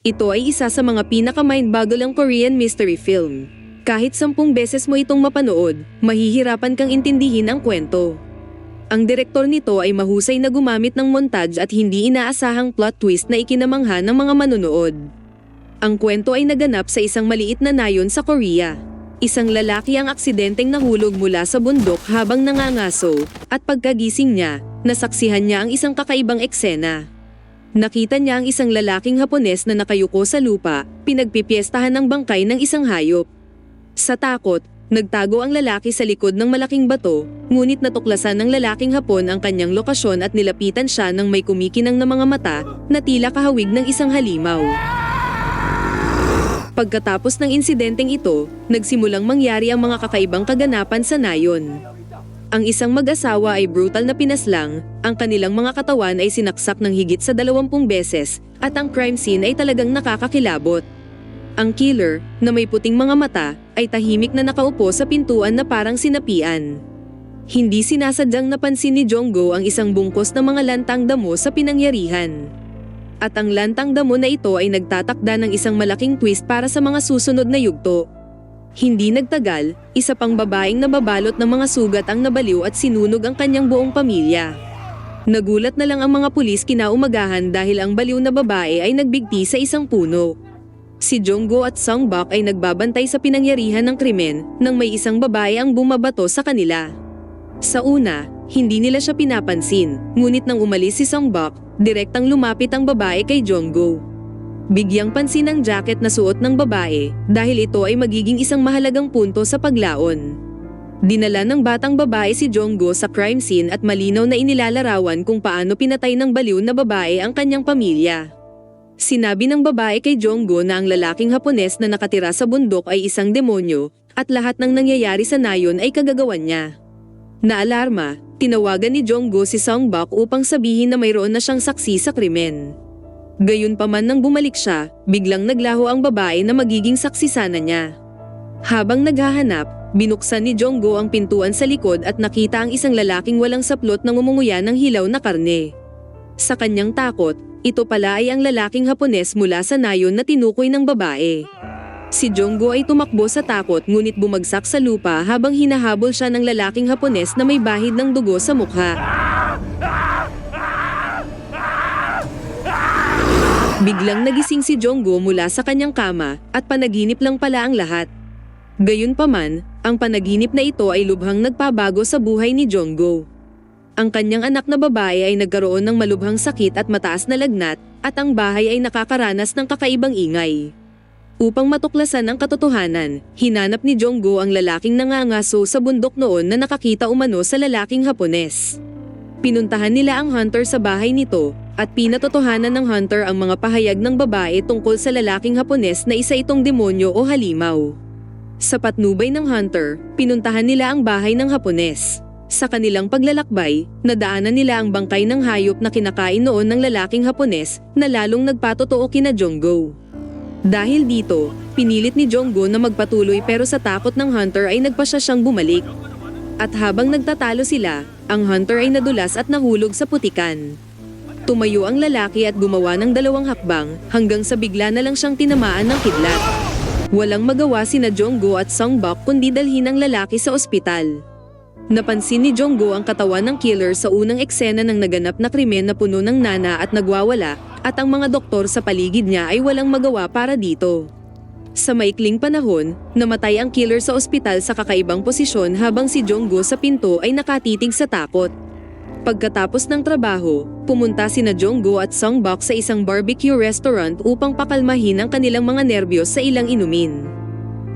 Ito ay isa sa mga pinaka-mind-boggling Korean mystery film. Kahit 10 beses mo itong mapanood, mahihirapan kang intindihin ang kwento. Ang direktor nito ay mahusay na gumamit ng montage at hindi inaasahang plot twist na ikinamangha ng mga manonood. Ang kwento ay naganap sa isang maliit na nayon sa Korea. Isang lalaki ang aksidenteng nahulog mula sa bundok habang nangangaso, at pagkagising niya, nasaksihan niya ang isang kakaibang eksena. Nakita niya ang isang lalaking Hapones na nakayuko sa lupa, pinagpipiestahan ng bangkay ng isang hayop. Sa takot, nagtago ang lalaki sa likod ng malaking bato, ngunit natuklasan ng lalaking Hapon ang kanyang lokasyon at nilapitan siya ng may kumikinang na mga mata na tila kahawig ng isang halimaw. Pagkatapos ng insidenteng ito, nagsimulang mangyari ang mga kakaibang kaganapan sa nayon. Ang isang mag-asawa ay brutal na pinaslang, ang kanilang mga katawan ay sinaksak ng higit sa 20 beses, at ang crime scene ay talagang nakakakilabot. Ang killer, na may puting mga mata, ay tahimik na nakaupo sa pintuan na parang sinapian. Hindi sinasadyang napansin ni Jonggo ang isang bungkos na mga lantang damo sa pinangyarihan. At ang lantang damo na ito ay nagtatakda ng isang malaking twist para sa mga susunod na yugto. Hindi nagtagal, isa pang babaeng nababalot ng mga sugat ang nabaliw at sinunog ang kanyang buong pamilya. Nagulat na lang ang mga pulis kinaumagahan dahil ang baliw na babae ay nagbigti sa isang puno. Si Jonggo at Songbak ay nagbabantay sa pinangyarihan ng krimen nang may isang babae ang bumabato sa kanila. Sa una, hindi nila siya pinapansin, ngunit nang umalis si Songbak, direktang lumapit ang babae kay Jonggo. Bigyang pansin ang jacket na suot ng babae dahil ito ay magiging isang mahalagang punto sa paglaon. Dinala ng batang babae si Jonggo sa crime scene at malinaw na inilalarawan kung paano pinatay ng baliw na babae ang kanyang pamilya. Sinabi ng babae kay Jonggo na ang lalaking Hapones na nakatira sa bundok ay isang demonyo at lahat ng nangyayari sa nayon ay kagagawan niya. Naalarma, tinawagan ni Jonggo si Songbak upang sabihin na mayroon na siyang saksi sa krimen. Gayunpaman nang bumalik siya, biglang naglaho ang babae na magiging saksi sana niya. Habang naghahanap, binuksan ni Jonggo ang pintuan sa likod at nakita ang isang lalaking walang saplot na ngumunguya ng hilaw na karne. Sa kanyang takot, ito pala ay ang lalaking Hapones mula sa nayon na tinukoy ng babae. Si Jonggo ay tumakbo sa takot ngunit bumagsak sa lupa habang hinahabol siya ng lalaking Hapones na may bahid ng dugo sa mukha. Biglang nagising si Jonggo mula sa kanyang kama at panaginip lang pala ang lahat. Gayunpaman, ang panaginip na ito ay lubhang nagpabago sa buhay ni Jonggo. Ang kanyang anak na babae ay nagkaroon ng malubhang sakit at mataas na lagnat at ang bahay ay nakakaranas ng kakaibang ingay. Upang matuklasan ang katotohanan, hinanap ni Jonggo ang lalaking nangangaso sa bundok noon na nakakita umano sa lalaking Hapones. Pinuntahan nila ang hunter sa bahay nito at pinatotohanan ng hunter ang mga pahayag ng babae tungkol sa lalaking Hapones na isa itong demonyo o halimaw. Sa patnubay ng hunter, pinuntahan nila ang bahay ng Hapones. Sa kanilang paglalakbay, nadaanan nila ang bangkay ng hayop na kinakain noon ng lalaking Hapones na lalong nagpatotoo kina Jonggo. Dahil dito, pinilit ni Jonggo na magpatuloy pero sa takot ng hunter ay nagpasya siyang bumalik. At habang nagtatalo sila, ang hunter ay nadulas at nahulog sa putikan. Tumayo ang lalaki at gumawa ng 2 hakbang hanggang sa bigla na lang siyang tinamaan ng kidlat. Walang magawa sina Jonggo at Songbak kundi dalhin ang lalaki sa ospital. Napansin ni Jonggo ang katawan ng killer sa unang eksena ng naganap na krimen na puno ng nana at nagwawala, at ang mga doktor sa paligid niya ay walang magawa para dito. Sa maikling panahon, namatay ang killer sa ospital sa kakaibang posisyon habang si Jonggo sa pinto ay nakatitig sa takot. Pagkatapos ng trabaho, pumunta sina Jonggo at Songbak sa isang barbecue restaurant upang pakalmahin ang kanilang mga nerbiyos sa ilang inumin.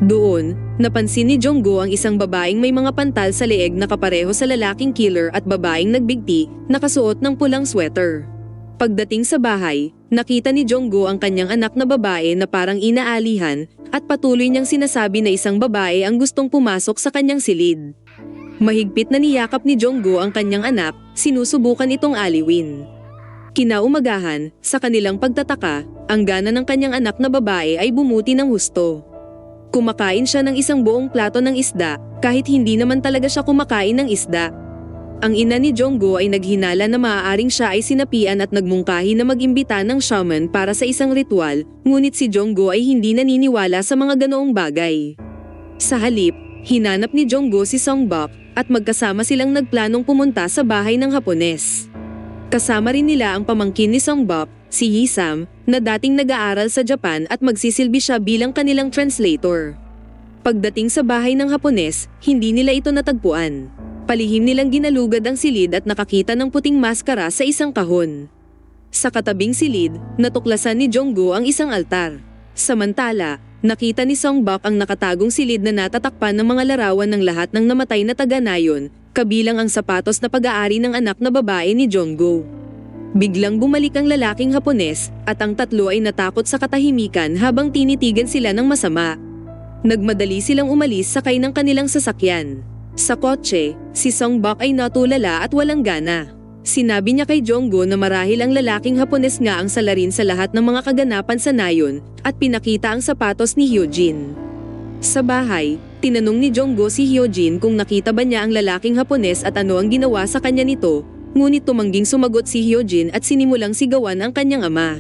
Doon, napansin ni Jonggo ang isang babaeng may mga pantal sa leeg na kapareho sa lalaking killer at babaeng nagbigti, nakasuot ng pulang sweater. Pagdating sa bahay, nakita ni Jonggo ang kanyang anak na babae na parang inaalihan at patuloy niyang sinasabi na isang babae ang gustong pumasok sa kanyang silid. Mahigpit na niyakap ni Jonggo ang kanyang anak, sinusubukan itong aliwin. Kinaumagahan, sa kanilang pagtataka, ang gana ng kanyang anak na babae ay bumuti ng husto. Kumakain siya ng isang buong plato ng isda, kahit hindi naman talaga siya kumakain ng isda. Ang ina ni Jonggo ay naghinala na maaaring siya ay sinapian at nagmungkahi na mag-imbita ng shaman para sa isang ritual, ngunit si Jonggo ay hindi naniniwala sa mga ganoong bagay. Sa halip, hinanap ni Jonggo si Songbok at magkasama silang nagplanong pumunta sa bahay ng Hapones. Kasama rin nila ang pamangkin ni Songbok, si Hisam, na dating nag-aaral sa Japan at magsisilbi siya bilang kanilang translator. Pagdating sa bahay ng Hapones, hindi nila ito natagpuan. Palihim nilang ginalugad ang silid at nakakita ng puting maskara sa isang kahon. Sa katabing silid, natuklasan ni Jonggo ang isang altar. Samantala, nakita ni Songbok ang nakatagong silid na natatakpan ng mga larawan ng lahat ng namatay na taga-nayon, kabilang ang sapatos na pag-aari ng anak na babae ni Jonggo. Biglang bumalik ang lalaking Hapones at ang tatlo ay natakot sa katahimikan habang tinitigan sila ng masama. Nagmadali silang umalis sakay ng kanilang sasakyan. Sa kotse, si Songbok ay natulala at walang gana. Sinabi niya kay Jonggo na marahil ang lalaking Hapones nga ang salarin sa lahat ng mga kaganapan sa nayon at pinakita ang sapatos ni Hyojin. Sa bahay, tinanong ni Jonggo si Hyojin kung nakita ba niya ang lalaking Hapones at ano ang ginawa sa kanya nito, ngunit tumangging sumagot si Hyojin at sinimulang sigawan ang kanyang ama.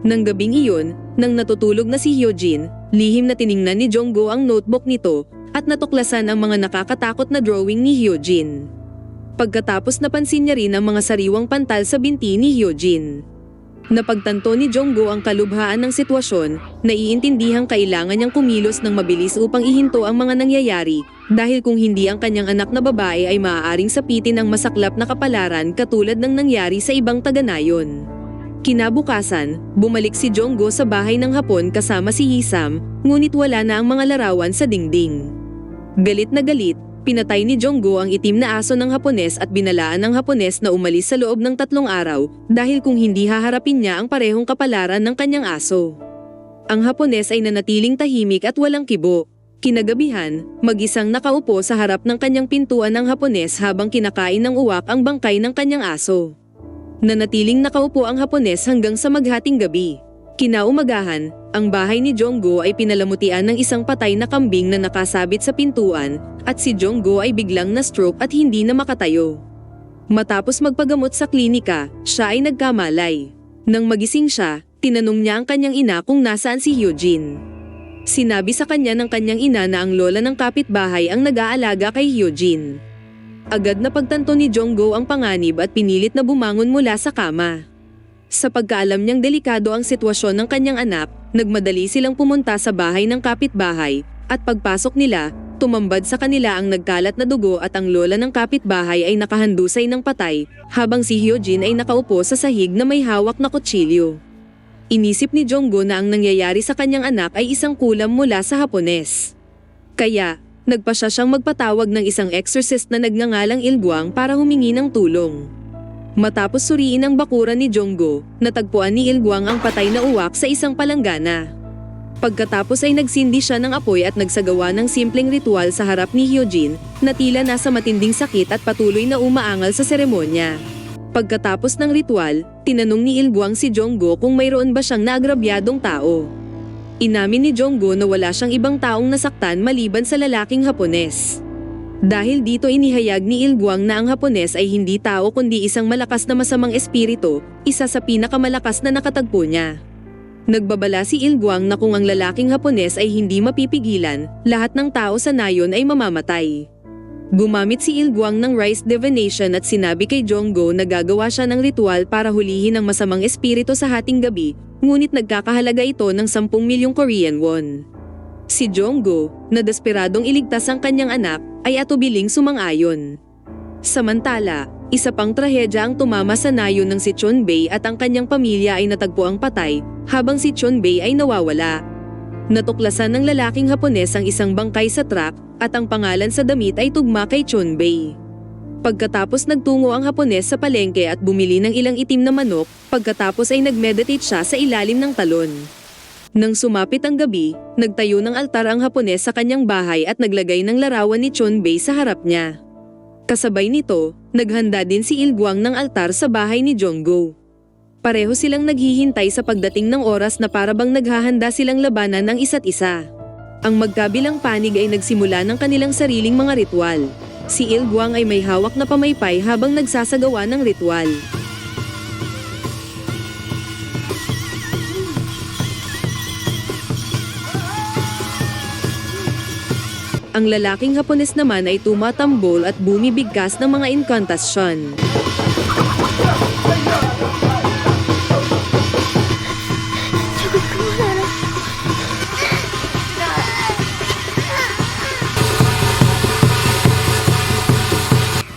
Nang gabing iyon, nang natutulog na si Hyojin, lihim na tiningnan ni Jonggo ang notebook nito at natuklasan ang mga nakakatakot na drawing ni Hyojin. Pagkatapos napansin niya rin ang mga sariwang pantal sa binti ni Hyojin. Napagtanto ni Jonggo ang kalubhaan ng sitwasyon, naiintindihang kailangan niyang kumilos ng mabilis upang ihinto ang mga nangyayari dahil kung hindi ang kanyang anak na babae ay maaaring sapitin ang masaklap na kapalaran katulad ng nangyari sa ibang taga-nayon. Kinabukasan, bumalik si Jonggo sa bahay ng Hapon kasama si Hisam, ngunit wala na ang mga larawan sa dingding. Galit na galit, pinatay ni Jonggo ang itim na aso ng Hapones at binalaan ng Hapones na umalis sa loob ng 3 araw dahil kung hindi haharapin niya ang parehong kapalaran ng kanyang aso. Ang Hapones ay nanatiling tahimik at walang kibo. Kinagabihan, mag-isang nakaupo sa harap ng kanyang pintuan ng Hapones habang kinakain ng uwak ang bangkay ng kanyang aso. Nanatiling nakaupo ang Hapones hanggang sa maghating gabi. Kinaumagahan, ang bahay ni Jonggo ay pinalamutian ng isang patay na kambing na nakasabit sa pintuan at si Jonggo ay biglang na-stroke at hindi na makatayo. Matapos magpagamot sa klinika, siya ay nagkamalay. Nang magising siya, tinanong niya ang kanyang ina kung nasaan si Hyojin. Sinabi sa kanya ng kanyang ina na ang lola ng kapitbahay ang nag-aalaga kay Hyojin. Agad na pagtanto ni Jonggo ang panganib at pinilit na bumangon mula sa kama. Sa pagkaalam niyang delikado ang sitwasyon ng kanyang anak, nagmadali silang pumunta sa bahay ng kapitbahay at pagpasok nila, tumambad sa kanila ang nagkalat na dugo at ang lola ng kapitbahay ay nakahandusay ng patay habang si Hyojin ay nakaupo sa sahig na may hawak na kutsilyo. Inisip ni Jonggo na ang nangyayari sa kanyang anak ay isang kulam mula sa Hapones. Kaya, nagpasya siyang magpatawag ng isang exorcist na nagngangalang Ilguang para humingi ng tulong. Matapos suriin ang bakuran ni Jonggo, natagpuan ni Ilguang ang patay na uwak sa isang palanggana. Pagkatapos ay nagsindi siya ng apoy at nagsagawa ng simpleng ritual sa harap ni Hyojin na tila nasa matinding sakit at patuloy na umaangal sa seremonya. Pagkatapos ng ritual, tinanong ni Ilguang si Jonggo kung mayroon ba siyang naagrabyadong tao. Inamin ni Jonggo na wala siyang ibang taong nasaktan maliban sa lalaking Hapones. Dahil dito inihayag ni Ilguang na ang Hapones ay hindi tao kundi isang malakas na masamang espiritu, isa sa pinakamalakas na nakatagpo niya. Nagbabala si Ilguang na kung ang lalaking Hapones ay hindi mapipigilan, lahat ng tao sa nayon ay mamamatay. Gumamit si Ilguang ng rice divination at sinabi kay Jonggo na gagawa siya ng ritual para hulihin ang masamang espiritu sa hating gabi, ngunit nagkakahalaga ito ng 10 milyong Korean won. Si Jonggo, na desperadong iligtas ang kanyang anak, ay atubiling sumang-ayon. Samantala, isa pang trahedya ang tumama sa nayon ng si Chonbei at ang kanyang pamilya ay natagpuang patay, habang si Chonbei ay nawawala. Natuklasan ng lalaking Hapones ang isang bangkay sa truck at ang pangalan sa damit ay tugma kay Chonbei. Pagkatapos nagtungo ang Hapones sa palengke at bumili ng ilang itim na manok, pagkatapos ay nagmeditate siya sa ilalim ng talon. Nang sumapit ang gabi, nagtayo ng altar ang Hapones sa kanyang bahay at naglagay ng larawan ni Chonbei sa harap niya. Kasabay nito, naghanda din si Ilguang ng altar sa bahay ni Jonggo. Pareho silang naghihintay sa pagdating ng oras na parabang naghahanda silang labanan ng isa't isa. Ang magkabilang panig ay nagsimula ng kanilang sariling mga ritual. Si Ilguang ay may hawak na pamaypay habang nagsasagawa ng ritual. Ang lalaking Hapones naman ay tumatambol at bumibigkas ng mga inkantasyon.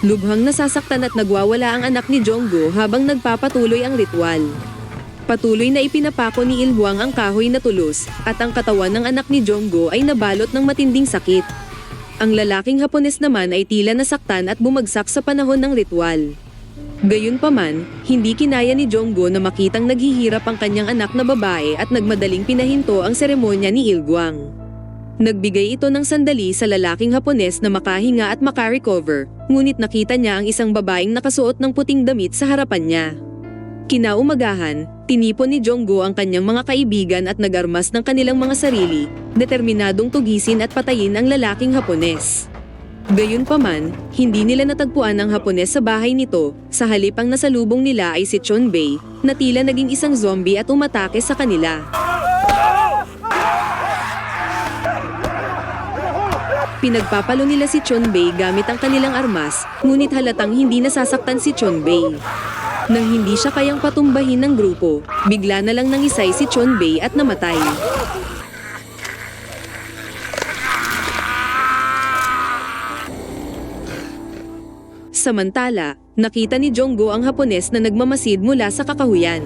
Lubhang nasasaktan at nagwawala ang anak ni Jonggo habang nagpapatuloy ang ritual. Patuloy na ipinapako ni Ilguang ang kahoy na tulos at ang katawan ng anak ni Jonggo ay nabalot ng matinding sakit. Ang lalaking Hapones naman ay tila nasaktan at bumagsak sa panahon ng ritual. Gayunpaman, hindi kinaya ni Jonggo na makitang naghihirap ang kanyang anak na babae at nagmadaling pinahinto ang seremonya ni Ilguang. Nagbigay ito ng sandali sa lalaking Hapones na makahinga at makarecover, ngunit nakita niya ang isang babaeng nakasuot ng puting damit sa harapan niya. Kinaumagahan, tinipon ni Jonggo ang kanyang mga kaibigan at nagarmas ng kanilang mga sarili, determinadong tugisin at patayin ang lalaking Hapones. Gayunpaman, hindi nila natagpuan ang Hapones sa bahay nito, sa halip ang nasalubong nila ay si Chonbei, na tila naging isang zombie at umatake sa kanila. Pinagpapalo nila si Chonbei gamit ang kanilang armas, ngunit halatang hindi nasasaktan si Chonbei. Nang hindi siya kayang patumbahin ng grupo, bigla na lang nangisay si Chonbei at namatay. Samantala, nakita ni Jonggo ang Hapones na nagmamasid mula sa kakahuyan.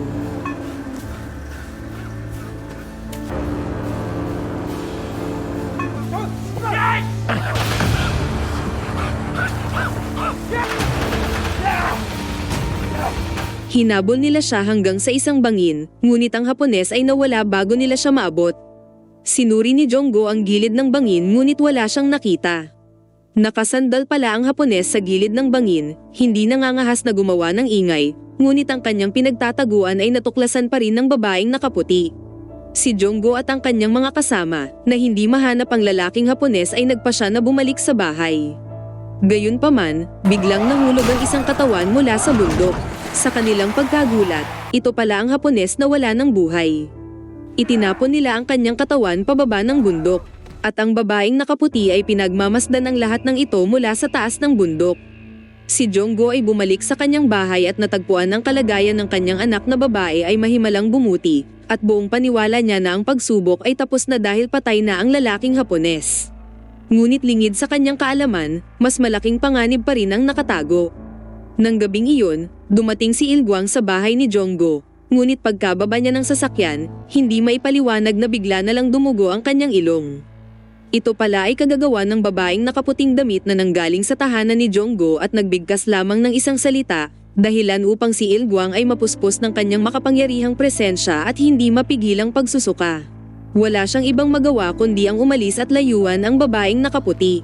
Hinabol nila siya hanggang sa isang bangin, ngunit ang Hapones ay nawala bago nila siya maabot. Sinuri ni Jonggo ang gilid ng bangin ngunit wala siyang nakita. Nakasandal pala ang Hapones sa gilid ng bangin, hindi nangangahas na gumawa ng ingay, ngunit ang kanyang pinagtataguan ay natuklasan pa rin ng babaeng nakaputi. Si Jonggo at ang kanyang mga kasama, na hindi mahanap ang lalaking Hapones ay nagpasya na bumalik sa bahay. Gayunpaman, biglang nahulog ang isang katawan mula sa bundok. Sa kanilang pagkagulat, ito pala ang Hapones na wala ng buhay. Itinapon nila ang kanyang katawan pababa ng bundok, at ang babaeng nakaputi ay pinagmamasdan ang lahat ng ito mula sa taas ng bundok. Si Jonggo ay bumalik sa kanyang bahay at natagpuan ang kalagayan ng kanyang anak na babae ay mahimalang bumuti, at buong paniwala niya na ang pagsubok ay tapos na dahil patay na ang lalaking Hapones. Ngunit lingid sa kanyang kaalaman, mas malaking panganib pa rin ang nakatago. Nang gabing iyon, dumating si Ilguang sa bahay ni Jonggo, ngunit pagkababa niya ng sasakyan, hindi maipaliwanag na bigla na lang dumugo ang kanyang ilong. Ito pala ay kagagawa ng babaeng nakaputing damit na nanggaling sa tahanan ni Jonggo at nagbigkas lamang ng isang salita, dahilan upang si Ilguang ay mapuspos ng kanyang makapangyarihang presensya at hindi mapigilang pagsusuka. Wala siyang ibang magawa kundi ang umalis at layuan ang babaeng nakaputi.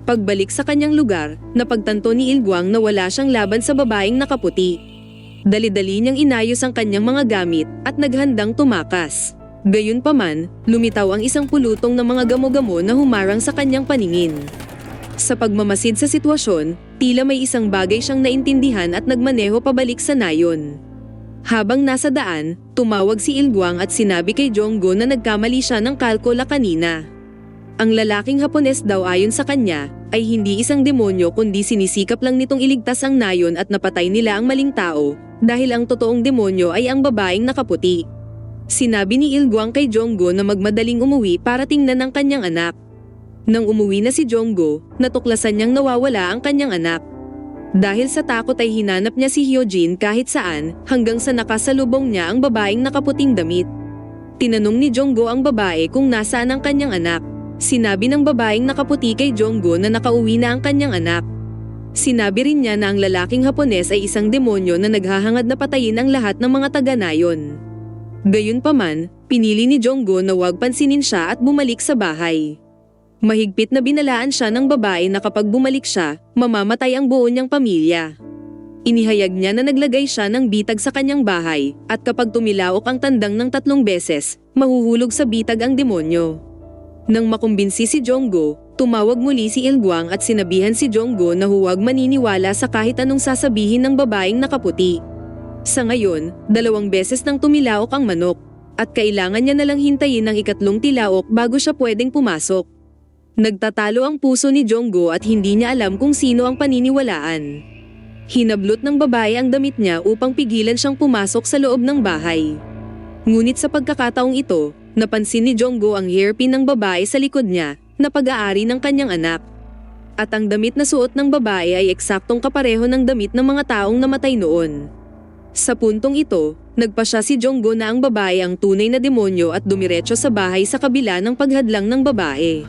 Pagbalik sa kanyang lugar, napagtanto ni Ilguang na wala siyang laban sa babaeng nakaputi. Dali-dali niyang inayos ang kanyang mga gamit at naghandang tumakas. Gayunpaman, lumitaw ang isang pulutong ng mga gamo-gamo na humarang sa kanyang paningin. Sa pagmamasid sa sitwasyon, tila may isang bagay siyang naintindihan at nagmaneho pabalik sa nayon. Habang nasa daan, tumawag si Ilguang at sinabi kay Jonggo na nagkamali siya ng kalkula kanina. Ang lalaking Hapones daw ayon sa kanya, ay hindi isang demonyo kundi sinisikap lang nitong iligtas ang nayon at napatay nila ang maling tao, dahil ang totoong demonyo ay ang babaeng nakaputi. Sinabi ni Ilguang kay Jonggo na magmadaling umuwi para tingnan ang kanyang anak. Nang umuwi na si Jonggo, natuklasan niyang nawawala ang kanyang anak. Dahil sa takot ay hinanap niya si Hyojin kahit saan, hanggang sa nakasalubong niya ang babaeng nakaputing damit. Tinanong ni Jonggo ang babae kung nasaan ang kanyang anak. Sinabi ng babaeng nakaputi kay Jonggo na nakauwi na ang kanyang anak. Sinabi rin niya na ang lalaking Hapones ay isang demonyo na naghahangad na patayin ang lahat ng mga taga-nayon. Gayunpaman, pinili ni Jonggo na huwag pansinin siya at bumalik sa bahay. Mahigpit na binalaan siya ng babae na kapag bumalik siya, mamamatay ang buo niyang pamilya. Inihayag niya na naglagay siya ng bitag sa kanyang bahay, at kapag tumilaok ang tandang ng 3 beses, mahuhulog sa bitag ang demonyo. Nang makumbinsi si Jonggo, tumawag muli si Ilgwang at sinabihan si Jonggo na huwag maniniwala sa kahit anong sasabihin ng babaeng nakaputi. Sa ngayon, 2 beses nang tumilaok ang manok, at kailangan niya nalang hintayin ang ikatlong tilaok bago siya pwedeng pumasok. Nagtatalo ang puso ni Jonggo at hindi niya alam kung sino ang paniniwalaan. Hinablot ng babae ang damit niya upang pigilan siyang pumasok sa loob ng bahay. Ngunit sa pagkakataong ito, napansin ni Jonggo ang hairpin ng babae sa likod niya na pag-aari ng kanyang anak. At ang damit na suot ng babae ay eksaktong kapareho ng damit ng mga taong namatay noon. Sa puntong ito, nagpasya si Jonggo na ang babae ang tunay na demonyo at dumiretso sa bahay sa kabila ng paghadlang ng babae.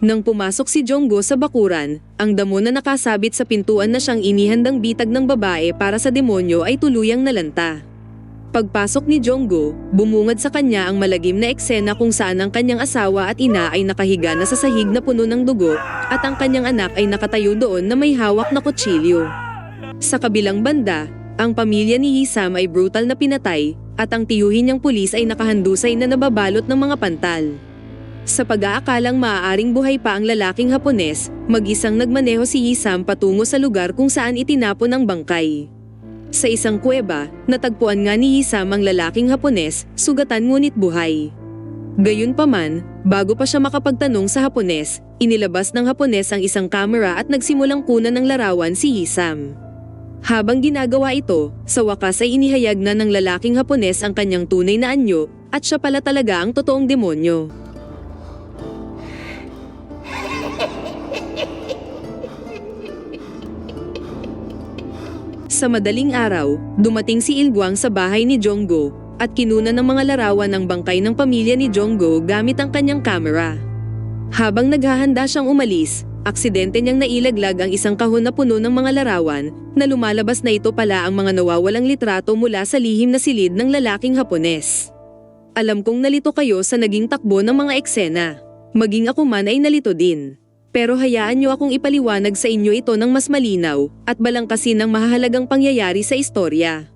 Nang pumasok si Jonggo sa bakuran, ang damo na nakasabit sa pintuan na siyang inihandang bitag ng babae para sa demonyo ay tuluyang nalanta. Pagpasok ni Jonggo, bumungad sa kanya ang malagim na eksena kung saan ang kanyang asawa at ina ay nakahiga na sa sahig na puno ng dugo at ang kanyang anak ay nakatayo doon na may hawak na kutsilyo. Sa kabilang banda, ang pamilya ni Hisam ay brutal na pinatay at ang tiyuhin niyang pulis ay nakahandusay na nababalot ng mga pantal. Sa pag-aakalang maaaring buhay pa ang lalaking Hapones, mag-isang nagmaneho si Hisam patungo sa lugar kung saan itinapon ang bangkay. Sa isang kuweba, natagpuan nga ni Hisam ang lalaking Hapones, sugatan ngunit buhay. Gayunpaman, bago pa siya makapagtanong sa Hapones, inilabas ng Hapones ang isang kamera at nagsimulang kunan ng larawan si Hisam. Habang ginagawa ito, sa wakas ay inihayag na ng lalaking Hapones ang kanyang tunay na anyo at siya pala talaga ang totoong demonyo. Sa madaling araw, dumating si Ilgwang sa bahay ni Jonggo at kinuna ng mga larawan ng bangkay ng pamilya ni Jonggo gamit ang kanyang kamera. Habang naghahanda siyang umalis, aksidente niyang nailaglag ang isang kahon na puno ng mga larawan na lumalabas na ito pala ang mga nawawalang litrato mula sa lihim na silid ng lalaking Hapones. Alam kong nalito kayo sa naging takbo ng mga eksena. Maging ako man ay nalito din. Pero hayaan niyo akong ipaliwanag sa inyo ito ng mas malinaw at balangkasin ng mahahalagang pangyayari sa istorya.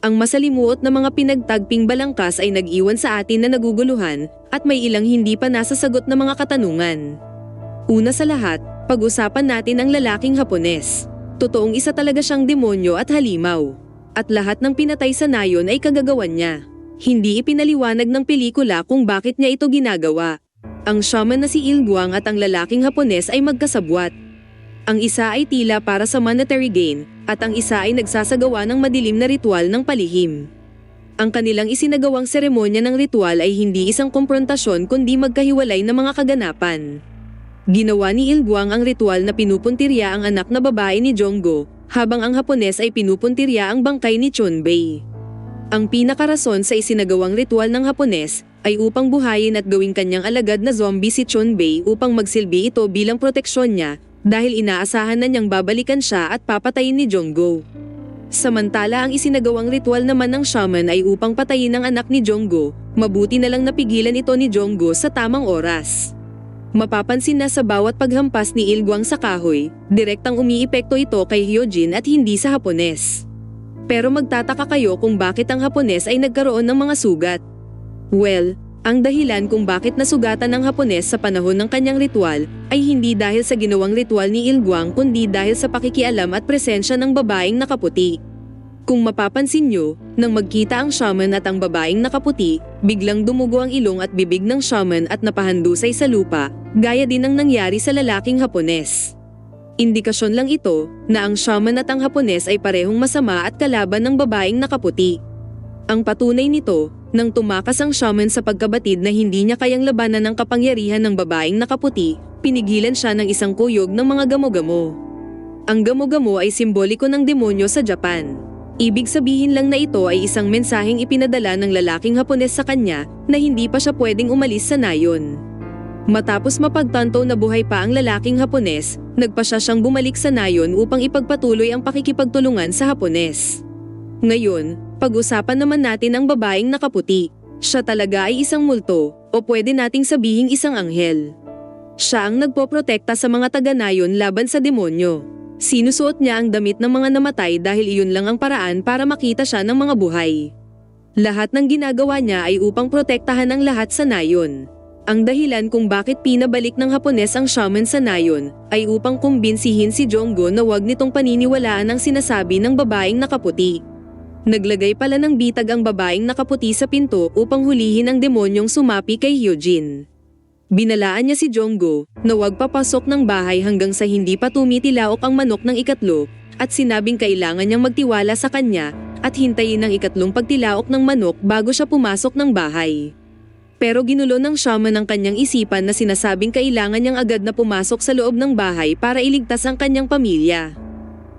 Ang masalimuot na mga pinagtagping balangkas ay nag-iwan sa atin na naguguluhan at may ilang hindi pa nasasagot na mga katanungan. Una sa lahat, pag-usapan natin ang lalaking Hapones. Totoong isa talaga siyang demonyo at halimaw. At lahat ng pinatay sa nayon ay kagagawan niya. Hindi ipinaliwanag ng pelikula kung bakit niya ito ginagawa. Ang shaman na si Ilgwang at ang lalaking Hapones ay magkasabwat. Ang isa ay tila para sa monetary gain at ang isa ay nagsasagawa ng madilim na ritual ng palihim. Ang kanilang isinagawang seremonya ng ritual ay hindi isang komprontasyon kundi magkahiwalay na mga kaganapan. Ginawa ni Ilgwang ang ritual na pinupuntirya ang anak na babae ni Jonggo, habang ang Hapones ay pinupuntirya ang bangkay ni Chonbei. Ang pinakarason sa isinagawang ritual ng Hapones ay upang buhayin at gawing kanyang alagad na zombie si Chonbei upang magsilbi ito bilang proteksyon niya dahil inaasahan na niyang babalikan siya at papatayin ni Jonggo. Samantala ang isinagawang ritual naman ng shaman ay upang patayin ang anak ni Jonggo, mabuti na lang napigilan ito ni Jonggo sa tamang oras. Mapapansin na sa bawat paghampas ni Ilgwang sa kahoy, direktang umiipekto ito kay Hyojin at hindi sa Hapones. Pero magtataka kayo kung bakit ang Hapones ay nagkaroon ng mga sugat. Well, ang dahilan kung bakit nasugatan ng Hapones sa panahon ng kanyang ritual ay hindi dahil sa ginawang ritual ni Ilgwang kundi dahil sa pakikialam at presensya ng babaeng nakaputi. Kung mapapansin nyo, nang magkita ang shaman at ang babaeng nakaputi, biglang dumugo ang ilong at bibig ng shaman at napahandusay sa lupa, gaya din ang nangyari sa lalaking Hapones. Indikasyon lang ito na ang shaman at ang Hapones ay parehong masama at kalaban ng babaeng nakaputi. Ang patunay nito, nang tumakas ang shaman sa pagkabatid na hindi niya kayang labanan ng kapangyarihan ng babaeng nakaputi, pinigilan siya ng isang kuyog ng mga gamo-gamo. Ang gamo-gamo ay simboliko ng demonyo sa Japan. Ibig sabihin lang na ito ay isang mensaheng ipinadala ng lalaking Hapones sa kanya na hindi pa siya pwedeng umalis sa nayon. Matapos mapagtanto na buhay pa ang lalaking Hapones, nagpasya siyang bumalik sa nayon upang ipagpatuloy ang pakikipagtulungan sa Hapones. Ngayon, pag-usapan naman natin ang babaeng nakaputi. Siya talaga ay isang multo, o pwede nating sabihing isang anghel. Siya ang nagpoprotekta sa mga taga-nayon laban sa demonyo. Sinusuot niya ang damit ng mga namatay dahil iyon lang ang paraan para makita siya ng mga buhay. Lahat ng ginagawa niya ay upang protektahan ang lahat sa nayon. Ang dahilan kung bakit pinabalik ng Hapones ang shaman sa nayon ay upang kumbinsihin si Jonggo na wag nitong paniniwalaan ang sinasabi ng babaeng nakaputi. Naglagay pala ng bitag ang babaeng nakaputi sa pinto upang hulihin ang demonyong sumapi kay Hyojin. Binalaan niya si Jonggo na wag papasok ng bahay hanggang sa hindi pa tumitilaok ang manok ng ikatlo at sinabing kailangan niyang magtiwala sa kanya at hintayin ang ikatlong pagtilaok ng manok bago siya pumasok ng bahay. Pero ginulo ng shaman ang kanyang isipan na sinasabing kailangan niyang agad na pumasok sa loob ng bahay para iligtas ang kanyang pamilya.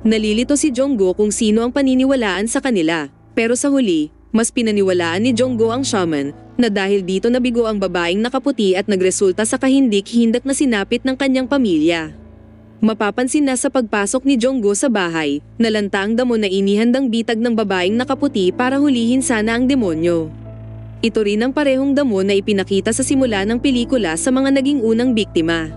Nalilito si Jonggo kung sino ang paniniwalaan sa kanila, pero sa huli, mas pinaniwalaan ni Jonggo ang shaman na dahil dito nabigo ang babaeng nakaputi at nagresulta sa kahindik-hindak na sinapit ng kanyang pamilya. Mapapansin na sa pagpasok ni Jonggo sa bahay, nalanta ang damo na inihandang bitag ng babaeng nakaputi para hulihin sana ang demonyo. Ito rin ang parehong damo na ipinakita sa simula ng pelikula sa mga naging unang biktima.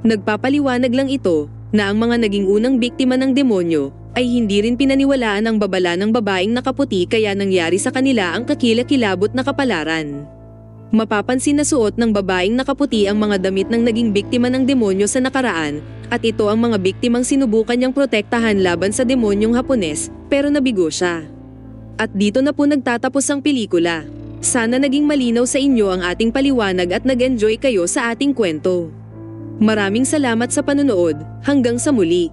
Nagpapaliwanag lang ito na ang mga naging unang biktima ng demonyo ay hindi rin pinaniwalaan ang babala ng babaeng nakaputi kaya nangyari sa kanila ang kakilakilabot na kapalaran. Mapapansin na suot ng babaeng nakaputi ang mga damit ng naging biktima ng demonyo sa nakaraan at ito ang mga biktimang sinubukan niyang protektahan laban sa demonyong Hapones pero nabigo siya. At dito na po nagtatapos ang pelikula. Sana naging malinaw sa inyo ang ating paliwanag at nag-enjoy kayo sa ating kwento. Maraming salamat sa panonood, hanggang sa muli.